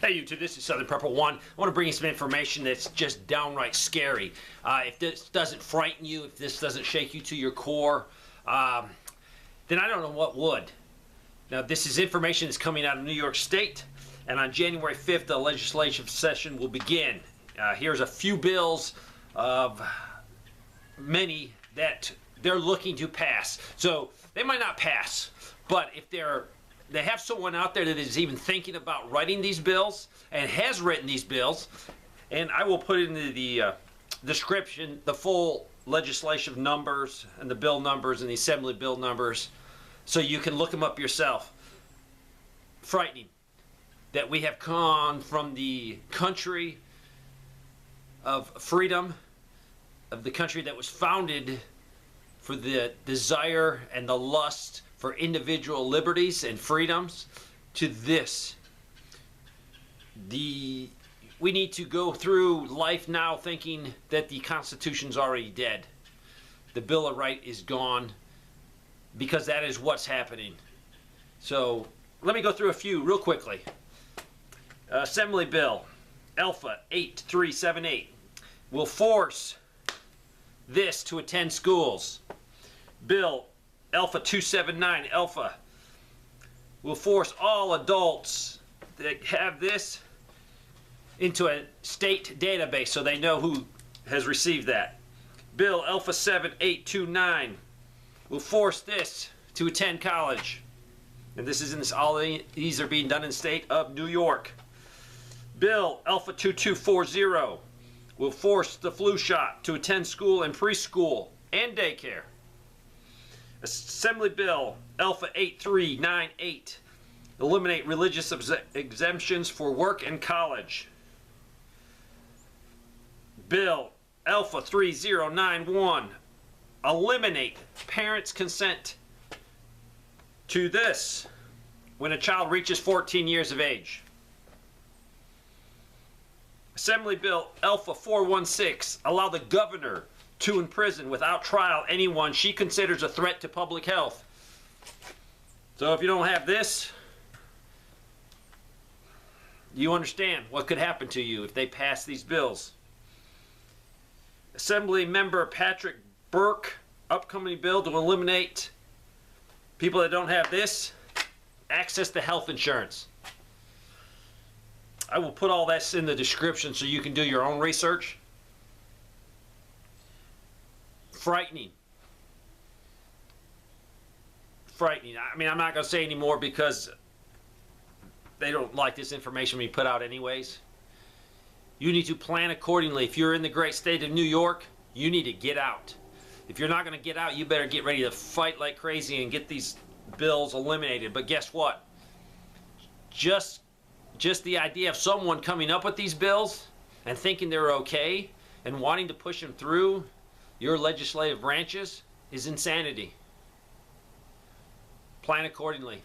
Hey YouTube, this is Southern Prepper 1. I want to bring you some information that's just downright scary. If this doesn't frighten you, if this doesn't shake you to your core, then I don't know what would. Now, this is information that's coming out of New York State, and on January 5th, the legislative session will begin. Here's a few bills of many that they're looking to pass. So, they might not pass, but if they have someone out there that is even thinking about writing these bills and has written these bills, and I will put into the description the full legislative numbers and the bill numbers and the assembly bill numbers so you can look them up yourself. Frightening that we have gone from the country of freedom, of the country that was founded for the desire and the lust for individual liberties and freedoms, to this. We need to go through life now thinking that the Constitution's already dead. The Bill of Rights is gone, because that is what's happening. So let me go through a few real quickly. Assembly Bill Alpha 8378 will force this to attend schools. Bill Alpha 279 Alpha will force all adults that have this into a state database so they know who has received that. Bill Alpha 7829 will force this to attend college. And this is in this, all these are being done in the state of New York. Bill Alpha 2240 will force the flu shot to attend school and preschool and daycare. Assembly Bill Alpha 8398 eliminate religious exemptions for work and college. Bill Alpha 3091 eliminate parents' consent to this when a child reaches 14 years of age. Assembly Bill Alpha 416 allow the governor to imprison without trial anyone she considers a threat to public health. So if you don't have this, you understand what could happen to you if they pass these bills. Assembly Member Patrick Burke, upcoming bill to eliminate people that don't have this access to health insurance. I will put all this in the description so you can do your own research. Frightening. Frightening. I mean, I'm not going to say any more because they don't like this information we put out anyways. You need to plan accordingly. If you're in the great state of New York, you need to get out. If you're not going to get out, you better get ready to fight like crazy and get these bills eliminated. But guess what? Just the idea of someone coming up with these bills and thinking they're okay and wanting to push them through your legislative branches is insanity. Plan accordingly.